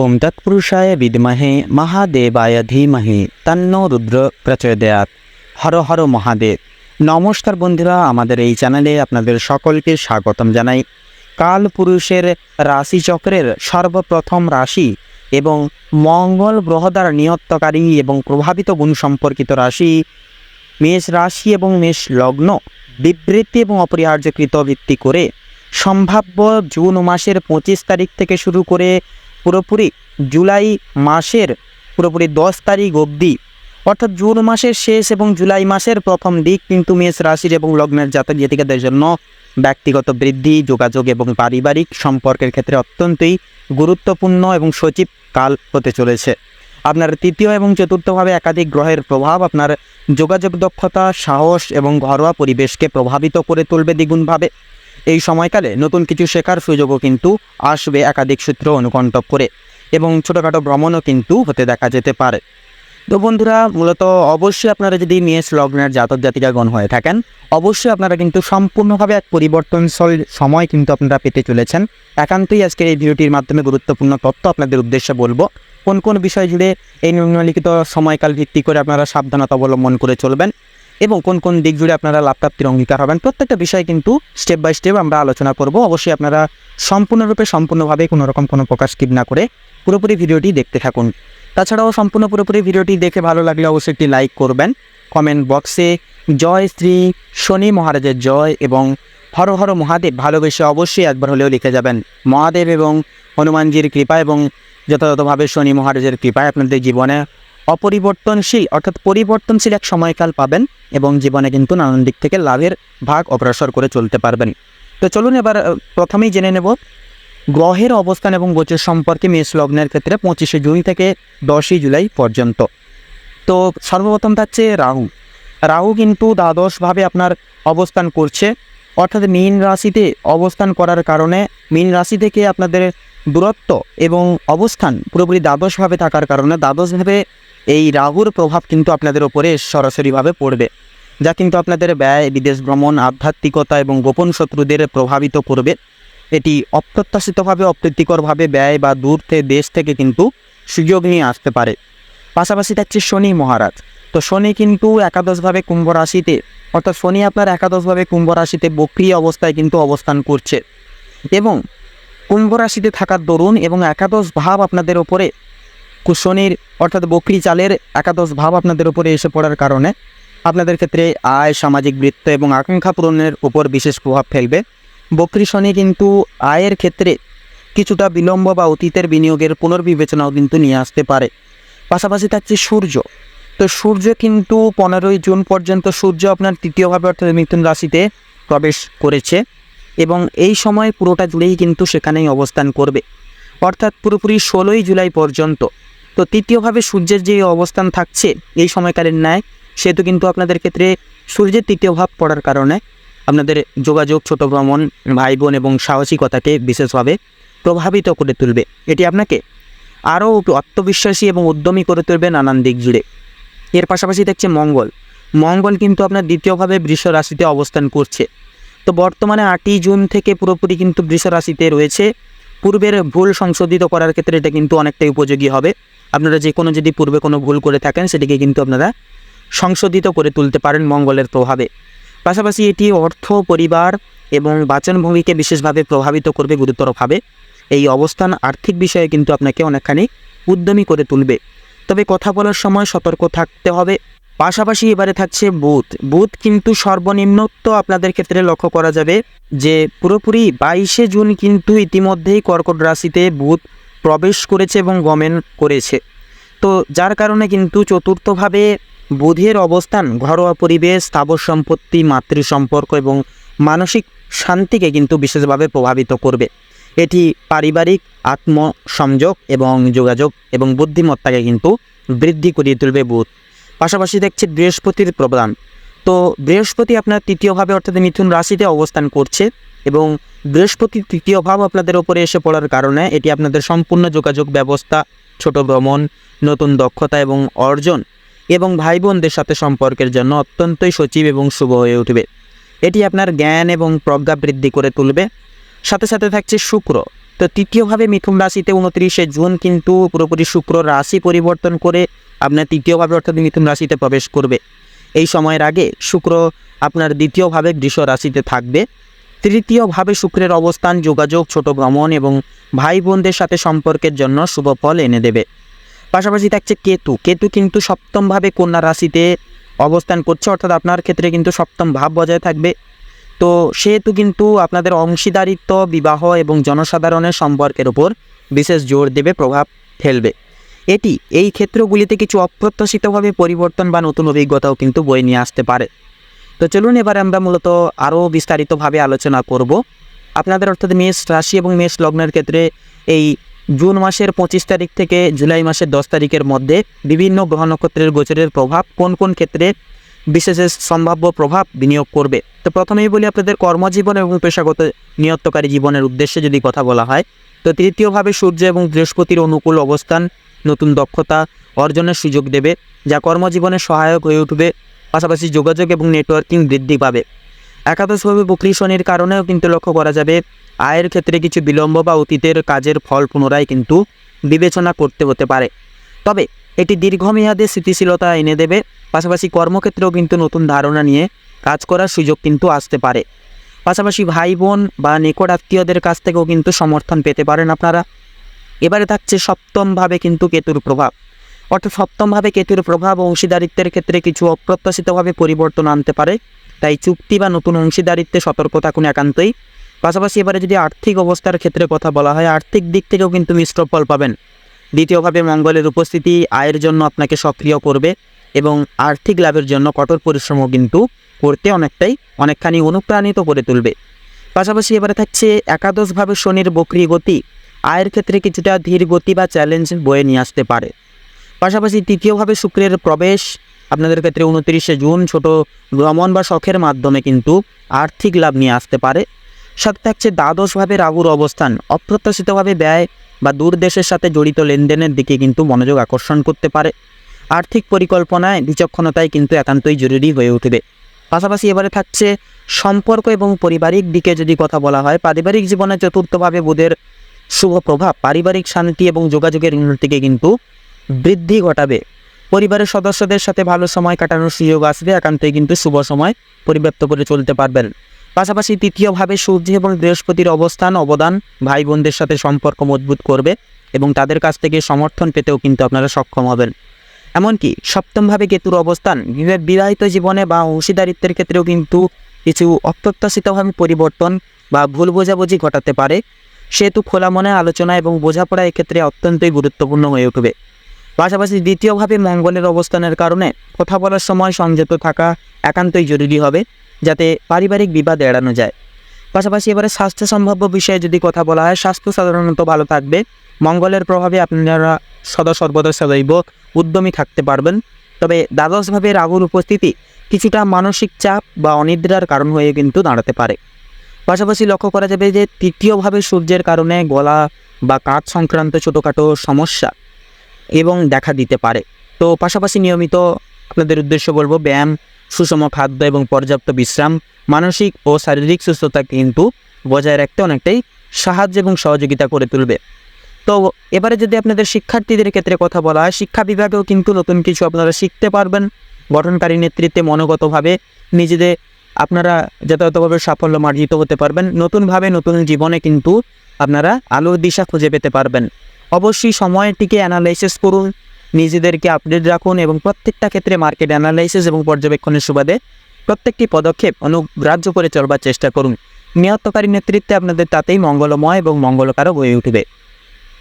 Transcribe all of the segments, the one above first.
ওম তৎপুরুষায় বিদ্মহে মহাদেবায় ধীমহি তন্নো রুদ্র প্রচোদয়াৎ। হর হর মহাদেব। নমস্কার বন্ধুরা, আমাদের এই চ্যানেলে আপনাদের সকলকে স্বাগতম জানাই। কালপুরুষের রাশিচক্রের সর্বপ্রথম রাশি এবং মঙ্গল গ্রহ দ্বারা নিয়ত্তকারী এবং প্রভাবিত গুণ সম্পর্কিত রাশি মেষ রাশি এবং মেষ লগ্ন বিবৃতি এবং অপরিহার্যকৃত ভিত্তি করে সম্ভাব্য জুন মাসের 25 তারিখ থেকে শুরু করে পুরোপুরি জুলাই মাসের পুরোপুরি 10 তারিখ অবধি, অর্থাৎ জুন মাসের শেষ এবং জুলাই মাসের প্রথম দিক কিন্তু মেষ রাশির এবং লগ্নের জাতক জাতিকাদের জন্য ব্যক্তিগত বৃদ্ধি, যোগাযোগ এবং পারিবারিক সম্পর্কের ক্ষেত্রে অত্যন্তই গুরুত্বপূর্ণ এবং সজীব কাল হতে চলেছে। আপনার তৃতীয় এবং চতুর্থভাবে একাধিক গ্রহের প্রভাব আপনার যোগাযোগ দক্ষতা, সাহস এবং ঘরোয়া পরিবেশকে প্রভাবিত করে তুলবে দ্বিগুণভাবে। এই সময়কালে নতুন কিছু শেখার সুযোগও কিন্তু আসবে একাধিক সূত্র অনুকণ্ঠক করে, এবং ছোটোখাটো ভ্রমণও কিন্তু হতে দেখা যেতে পারে। তো বন্ধুরা, মূলত অবশ্যই আপনারা যদি মেষ লগ্নের জাতক জাতিকাগণ হয়ে থাকেন, অবশ্যই আপনারা কিন্তু সম্পূর্ণভাবে এক পরিবর্তনশীল সময় কিন্তু আপনারা পেতে চলেছেন। একান্তই আজকের এই ভিডিওটির মাধ্যমে গুরুত্বপূর্ণ তথ্য আপনাদের উদ্দেশ্যে বলবো। কোন কোন বিষয় জুড়ে এই নিম্নলিখিত সময়কাল ভিত্তি করে আপনারা সাবধানতা অবলম্বন করে চলবেন এবং কোন কোন দিক জুড়ে আপনারা লাভপ্রাপ্তির অঙ্গীকার হবেন, প্রত্যেকটা বিষয় কিন্তু স্টেপ বাই স্টেপ আমরা আলোচনা করব। অবশ্যই আপনারা সম্পূর্ণভাবে কোনোরকম কোনো প্রকাশ স্কিপ না করে পুরোপুরি ভিডিওটি দেখতে থাকুন। তাছাড়াও পুরোপুরি ভিডিওটি দেখে ভালো লাগলে অবশ্যই একটি লাইক করবেন। কমেন্ট বক্সে জয় শ্রী শনি মহারাজের জয় এবং হর হর মহাদেব ভালোবেসে অবশ্যই একবার হলেও লিখে যাবেন। মহাদেব এবং হনুমানজির কৃপা এবং যথাযথভাবে শনি মহারাজের কৃপায় আপনাদের জীবনে অপরিবর্তনশীল অর্থাৎ পরিবর্তনশীল এক সময়কাল পাবেন এবং জীবনে কিন্তু নানান দিক থেকে লাভের ভাগ অগ্রসর করে চলতে পারবেন। তো চলুন এবার প্রথমেই জেনে নেব গ্রহের অবস্থান এবং গোচর সম্পর্কে মেষ লগ্নের ক্ষেত্রে 25শে জুন থেকে 10ই জুলাই পর্যন্ত। তো সর্বপ্রথম থাকছে রাহু কিন্তু দ্বাদশভাবে আপনার অবস্থান করছে, অর্থাৎ মীন রাশিতে অবস্থান করার কারণে মীন রাশি থেকে আপনাদের দূরত্ব এবং অবস্থান পুরোপুরি দ্বাদশভাবে থাকার কারণে দ্বাদশভাবে এই রাহুর প্রভাব কিন্তু আপনাদের ওপরে সরাসরিভাবে পড়বে, যা কিন্তু আপনাদের ব্যয়, বিদেশ ভ্রমণ, আধ্যাত্মিকতা এবং গোপন শত্রুদের প্রভাবিত করবে। এটি অপ্রত্যাশিতভাবে অপ্রীতিকরভাবে ব্যয় বা দূর দেশ থেকে কিন্তু সুযোগ নিয়ে আসতে পারে। পাশাপাশি থাকছে শনি মহারাজ। তো শনি কিন্তু একাদশভাবে কুম্ভ রাশিতে, অর্থাৎ শনি আপনার একাদশভাবে কুম্ভ রাশিতে বক্রী অবস্থায় কিন্তু অবস্থান করছে এবং কুম্ভ রাশিতে থাকার দরুন এবং একাদশ ভাব আপনাদের ওপরে শনির অর্থাৎ বক্রী চালের একাদশ ভাব আপনাদের উপরে এসে পড়ার কারণে আপনাদের ক্ষেত্রে আয়, সামাজিক বৃত্ত এবং আকাঙ্ক্ষা পূরণের উপর বিশেষ প্রভাব ফেলবে। বক্রী শনি কিন্তু আয়ের ক্ষেত্রে কিছুটা বিলম্ব বা অতীতের বিনিয়োগের পুনর্বিবেচনাও কিন্তু নিয়ে আসতে পারে। পাশাপাশি থাকছে সূর্য। তো সূর্য কিন্তু 15ই জুন পর্যন্ত সূর্য আপনার তৃতীয়ভাবে অর্থাৎ মিথুন রাশিতে প্রবেশ করেছে এবং এই সময় পুরোটা জুড়েই কিন্তু সেখানেই অবস্থান করবে, অর্থাৎ পুরোপুরি 16ই জুলাই পর্যন্ত। তো তৃতীয়ভাবে সূর্যের যে অবস্থান থাকছে এই সময়কালের ন্যায়, সেহেতু কিন্তু আপনাদের ক্ষেত্রে সূর্যের তৃতীয় ভাব পড়ার কারণে আপনাদের যোগাযোগ, ছোট ভ্রমণ, ভাই বোন এবং সাহসিকতাকে বিশেষভাবে প্রভাবিত করে তুলবে। এটি আপনাকে আরও আত্মবিশ্বাসী এবং উদ্যমী করে তুলবে নানান দিক জুড়ে। এর পাশাপাশি দেখছে মঙ্গল কিন্তু আপনার দ্বিতীয়ভাবে বৃষ রাশিতে অবস্থান করছে। তো বর্তমানে 8ই জুন থেকে পুরোপুরি কিন্তু বৃষ রাশিতে রয়েছে। পূর্বের ভুল সংশোধিত করার ক্ষেত্রে এটা কিন্তু অনেকটাই উপযোগী হবে। আপনারা যে কোনো যদি পূর্বে কোনো ভুল করে থাকেন সেটিকে কিন্তু আপনারা সংশোধিত করে তুলতে পারেন মঙ্গলের প্রভাবে। পাশাপাশি এটি অর্থ, পরিবার এবং বাচনভঙ্গিকে বিশেষভাবে প্রভাবিত করবে গুরুতরভাবে। এই অবস্থান আর্থিক বিষয়ে কিন্তু আপনাকে অনেকখানি উদ্যমী করে তুলবে, তবে কথা বলার সময় সতর্ক থাকতে হবে। পাশাপাশি এবারে থাকছে বুধ কিন্তু সর্বনিম্নত্ব আপনাদের ক্ষেত্রে লক্ষ্য করা যাবে যে পুরোপুরি 22শে জুন কিন্তু ইতিমধ্যেই কর্কট রাশিতে বুধ প্রবেশ করেছে এবং গমন করেছে। তো যার কারণে কিন্তু চতুর্থভাবে বুধের অবস্থান ঘরোয়া পরিবেশ, স্থাবর সম্পত্তি, মাতৃ সম্পর্ক এবং মানসিক শান্তিকে কিন্তু বিশেষভাবে প্রভাবিত করবে। এটি পারিবারিক আত্মসংযোগ এবং যোগাযোগ এবং বুদ্ধিমত্তাকে কিন্তু বৃদ্ধি করিয়ে তুলবে বুধ। পাশাপাশি দেখছে বৃহস্পতির প্রদান। তো বৃহস্পতি আপনার তৃতীয়ভাবে অর্থাৎ মিথুন রাশিতে অবস্থান করছে এবং বৃহস্পতির তৃতীয় ভাব আপনাদের ওপরে এসে পড়ার কারণে এটি আপনাদের সম্পূর্ণ যোগাযোগ ব্যবস্থা, ছোট ভ্রমণ, নতুন দক্ষতা এবং অর্জন এবং ভাই বোনদের সাথে সম্পর্কের জন্য অত্যন্তই সজীব এবং শুভ হয়ে উঠবে। এটি আপনার জ্ঞান এবং প্রজ্ঞা বৃদ্ধি করে তুলবে। সাথে সাথে থাকছে শুক্র। তো তো তৃতীয়ভাবে মিথুন রাশিতে 29শে জুন কিন্তু পুরোপুরি শুক্র রাশি পরিবর্তন করে আপনার তৃতীয়ভাবে অর্থাৎ মিথুন রাশিতে প্রবেশ করবে। এই সময়ের আগে শুক্র আপনার দ্বিতীয়ভাবে বৃষ রাশিতে থাকবে। তৃতীয়ভাবে শুক্রের অবস্থান যোগাযোগ, ছোট ভ্রমণ এবং ভাই বোনদের সাথে সম্পর্কের জন্য শুভ ফল এনে দেবে। পাশাপাশি থাকছে কেতু কিন্তু সপ্তমভাবে কন্যা রাশিতে অবস্থান করছে, অর্থাৎ আপনার ক্ষেত্রে কিন্তু সপ্তম ভাব বজায় থাকবে। তো সেহেতু কিন্তু আপনাদের অংশীদারিত্ব, বিবাহ এবং জনসাধারণের সম্পর্কের উপর বিশেষ জোর দেবে, প্রভাব ফেলবে। এটি এই ক্ষেত্রগুলিতে কিছু অপ্রত্যাশিতভাবে পরিবর্তন বা নতুন অভিজ্ঞতাও কিন্তু বয়ে নিয়ে আসতে পারে। তো চলুন এবার আমরা মূলত আরও বিস্তারিতভাবে আলোচনা করব আপনাদের অর্থাৎ মেষ রাশি এবং মেষ লগ্নের ক্ষেত্রে এই জুন মাসের 25 তারিখ থেকে জুলাই মাসের 10 তারিখের মধ্যে বিভিন্ন গ্রহ নক্ষত্রের গোচরের প্রভাব কোন কোন ক্ষেত্রে বিশেষ সম্ভাব্য প্রভাব বিনিয়োগ করবে। তো প্রথমেই বলি আপনাদের কর্মজীবন এবং পেশাগত নিয়ত্তকারী জীবনের উদ্দেশ্যে যদি কথা বলা হয়, তো তৃতীয়ভাবে সূর্য এবং বৃহস্পতির অনুকূল অবস্থান নতুন দক্ষতা অর্জনের সুযোগ দেবে, যা কর্মজীবনে সহায়ক হয়ে উঠবে। পাশাপাশি যোগাযোগ এবং নেটওয়ার্কিং বৃদ্ধি পাবে। একাদশভাবে বক্রী শনির কারণেও কিন্তু লক্ষ্য করা যাবে আয়ের ক্ষেত্রে কিছু বিলম্ব বা অতীতের কাজের ফল পুনরায় কিন্তু বিবেচনা করতে হতে পারে, তবে এটি দীর্ঘমেয়াদে স্থিতিশীলতা এনে দেবে। পাশাপাশি কর্মক্ষেত্রেও কিন্তু নতুন ধারণা নিয়ে কাজ করার সুযোগ কিন্তু আসতে পারে। পাশাপাশি ভাই বোন বা নিকট আত্মীয়দের কাছ থেকেও কিন্তু সমর্থন পেতে পারেন আপনারা। এবারে থাকছে সপ্তমভাবে কিন্তু কেতুর প্রভাব, অর্থাৎ সপ্তমভাবে কেতুর প্রভাব অংশীদারিত্বের ক্ষেত্রে কিছু অপ্রত্যাশিতভাবে পরিবর্তন আনতে পারে, তাই চুক্তি বা নতুন অংশীদারিত্বে সতর্ক থাকুন একান্তই। পাশাপাশি এবারে যদি আর্থিক অবস্থার ক্ষেত্রে কথা বলা হয়, আর্থিক দিক থেকেও কিন্তু মিশ্র ফল পাবেন। দ্বিতীয়ভাবে মঙ্গলের উপস্থিতি আয়ের জন্য আপনাকে সক্রিয় করবে এবং আর্থিক লাভের জন্য কঠোর পরিশ্রমও কিন্তু করতে অনেকখানি অনুপ্রাণিত করে তুলবে। পাশাপাশি এবারে থাকছে একাদশভাবে শনির বক্রী গতি আয়ের ক্ষেত্রে কিছুটা ধীর গতি বা চ্যালেঞ্জ বয়ে নিয়ে আসতে পারে। পাশাপাশি তৃতীয়ভাবে শুক্রের প্রবেশ আপনাদের ক্ষেত্রে 29শে জুন ছোট ভ্রমণ বা শখের মাধ্যমে কিন্তু আর্থিক লাভ নিয়ে আসতে পারে। সাথে থাকছে দ্বাদশভাবে রাহুর অবস্থান অপ্রত্যাশিতভাবে ব্যয় বা দূর দেশের সাথে জড়িত লেনদেনের দিকে কিন্তু মনোযোগ আকর্ষণ করতে পারে। আর্থিক পরিকল্পনায় বিচক্ষণতায় কিন্তু একান্তই জরুরি হয়ে উঠবে। পাশাপাশি এবারে থাকছে সম্পর্ক এবং পারিবারিক দিকে যদি কথা বলা হয়, পারিবারিক জীবনে চতুর্থভাবে বুধের শুভ প্রভাব পারিবারিক শান্তি এবং যোগাযোগের উন্নতিকে কিন্তু বৃদ্ধি ঘটাবে। পরিবারের সদস্যদের সাথে ভালো সময় কাটানোর সুযোগ আসবে, একান্তই কিন্তু শুভ সময় পরিব্যাপ্ত করে চলতে পারবেন। পাশাপাশি তৃতীয়ভাবে সূর্য এবং বৃহস্পতির অবদান ভাই বোনদের সাথে সম্পর্ক মজবুত করবে এবং তাদের কাছ থেকে সমর্থন পেতেও কিন্তু আপনারা সক্ষম হবেন। এমনকি সপ্তমভাবে কেতুর অবস্থান বিবাহিত জীবনে বা অংশীদারিত্বের ক্ষেত্রেও কিন্তু কিছু অপ্রত্যাশিতভাবে পরিবর্তন বা ভুল বোঝাবুঝি ঘটাতে পারে। সেহেতু খোলা মনে আলোচনা এবং বোঝাপড়া এক্ষেত্রে অত্যন্তই গুরুত্বপূর্ণ হয়ে উঠবে। পাশাপাশি দ্বিতীয়ভাবে মঙ্গলের অবস্থানের কারণে কথা বলার সময় সংযত থাকা একান্তই জরুরি হবে, যাতে পারিবারিক বিবাদ এড়ানো যায়। পাশাপাশি এবারে স্বাস্থ্য সম্ভাব্য বিষয়ে যদি কথা বলা হয়, স্বাস্থ্য সাধারণত ভালো থাকবে। মঙ্গলের প্রভাবে আপনারা সর্বদা সদৈব উদ্যমী থাকতে পারবেন, তবে দ্বাদশভাবে রাহুর উপস্থিতি কিছুটা মানসিক চাপ বা অনিদ্রার কারণ হয়ে কিন্তু দাঁড়াতে পারে। পাশাপাশি লক্ষ্য করা যাবে যে তৃতীয়ভাবে সূর্যের কারণে গলা বা কাঁধ সংক্রান্ত ছোটোখাটো সমস্যা এবং দেখা দিতে পারে। তো পাশাপাশি নিয়মিত আপনাদের উদ্দেশ্য বলবো ব্যায়াম, সুষম খাদ্য এবং পর্যাপ্ত বিশ্রাম মানসিক ও শারীরিক সুস্থতা কিন্তু বজায় রাখতে অনেকটাই সাহায্য এবং সহযোগিতা করে তুলবে। তো এবারে যদি আপনাদের শিক্ষার্থীদের ক্ষেত্রে কথা বলা হয়, শিক্ষা বিভাগেও কিন্তু নতুন কিছু আপনারা শিখতে পারবেন। গঠনকারী নেতৃত্বে মনোগতভাবে নিজেদের আপনারা যথাযথভাবে সাফল্য মার্জিত হতে পারবেন। নতুনভাবে নতুন জীবনে কিন্তু আপনারা আলোর দিশা খুঁজে পেতে পারবেন। অবশ্যই সময়টিকে অ্যানালাইসিস করুন, নিজেদেরকে আপডেট রাখুন এবং প্রত্যেকটা ক্ষেত্রে মার্কেট অ্যানালাইসিস এবং পর্যবেক্ষণের সুবাদে প্রত্যেকটি পদক্ষেপ অনুগ্রাহ্য করে চলবার চেষ্টা করুন। নিয়ত্তকারী নেতৃত্বে আপনাদের তাতেই মঙ্গলময় এবং মঙ্গলকারক হয়ে উঠবে।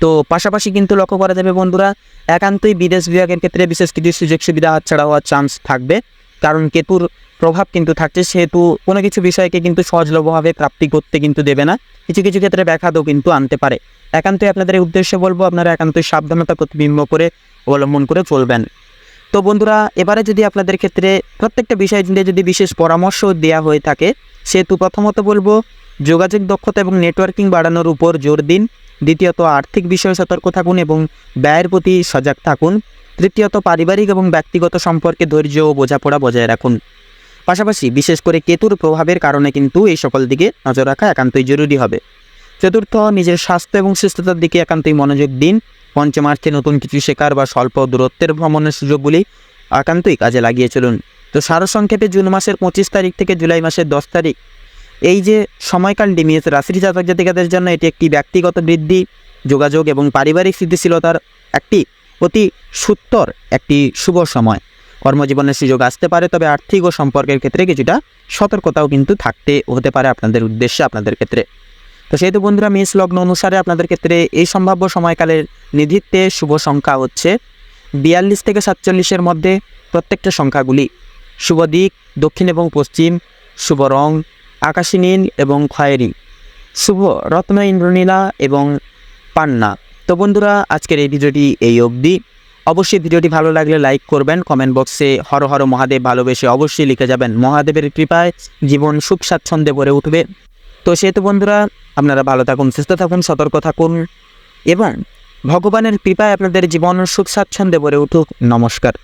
তো পাশাপাশি কিন্তু লক্ষ্য করা যাবে বন্ধুরা, একান্তই বিদেশ বিভাগের ক্ষেত্রে বিশেষ কিছু সুযোগ সুবিধা হাতছাড়া হওয়ার চান্স থাকবে, কারণ কেতুর প্রভাব কিন্তু থাকছে। সেহেতু কোনো কিছু বিষয়কে কিন্তু সহজলভ্যভাবে প্রাপ্তি করতে কিন্তু দেবে না, কিছু কিছু ক্ষেত্রে ব্যাঘাতও কিন্তু আনতে পারে। একান্তই আপনাদের এই উদ্দেশ্যে বলবো আপনারা একান্তই সাবধানতা প্রতিবিম্ব করে অবলম্বন করে চলবেন। তো বন্ধুরা, এবারে যদি আপনাদের ক্ষেত্রে প্রত্যেকটা বিষয় নিয়ে যদি বিশেষ পরামর্শ দেওয়া হয়ে থাকে, সেহেতু প্রথমত বলবো যোগাযোগ দক্ষতা এবং নেটওয়ার্কিং বাড়ানোর উপর জোর দিন। দ্বিতীয়ত আর্থিক বিষয়ে সতর্ক থাকুন এবং ব্যয়ের প্রতি সজাগ থাকুন। তৃতীয়ত পারিবারিক এবং ব্যক্তিগত সম্পর্কে ধৈর্য ও বোঝাপড়া বজায় রাখুন। পাশাপাশি বিশেষ করে কেতুর প্রভাবের কারণে কিন্তু এই সকল দিকে নজর রাখা একান্তই জরুরি হবে। চতুর্থ, নিজের স্বাস্থ্য এবং সুস্থতার দিকে একান্তই মনোযোগ দিন। পঞ্চমার্থে নতুন কিছু শেখার বা স্বল্প দূরত্বের ভ্রমণের সুযোগগুলি একান্তই কাজে লাগিয়ে চলুন। তো সারসংক্ষেপে জুন মাসের 25 তারিখ থেকে জুলাই মাসের 10 তারিখ এই যে সময়কালটি মেষ রাশির জাতক জাতিকাদের জন্য এটি একটি ব্যক্তিগত বৃদ্ধি, যোগাযোগ এবং পারিবারিক স্থিতিশীলতার একটি অতি সুন্দর একটি শুভ সময়। কর্মজীবনের সুযোগ আসতে পারে, তবে আর্থিক ও সম্পর্কের ক্ষেত্রে কিছুটা সতর্কতাও কিন্তু হতে পারে আপনাদের উদ্দেশ্যে, আপনাদের ক্ষেত্রে। তো সেহেতু বন্ধুরা, মেষ লগ্ন অনুসারে আপনাদের ক্ষেত্রে এই সম্ভাব্য সময়কালের নিধিত্বে শুভ সংখ্যা হচ্ছে 42 থেকে 47-এর মধ্যে প্রত্যেকটা সংখ্যাগুলি। শুভ দিক দক্ষিণ এবং পশ্চিম, শুভ রং আকাশী নীল এবং খয়েরি, শুভ রত্ন ইন্দ্রনীলা এবং পান্না। তো বন্ধুরা, আজকের এই ভিডিওটি এই অবধি। অবশ্যই ভিডিওটি ভালো লাগলে লাইক করবেন, কমেন্ট বক্সে হর হর মহাদেব ভালোবেসে অবশ্যই লিখে যাবেন। মহাদেবের কৃপায় জীবন সুখ স্বাচ্ছন্দ্যে ভরে উঠবে। তো সেহেতু বন্ধুরা, আপনারা ভালো থাকুন, সুস্থ থাকুন, সতর্ক থাকুন এবং ভগবানের কৃপায় আপনাদের জীবন সুখ স্বাচ্ছন্দ্যে ভরে উঠুক। নমস্কার।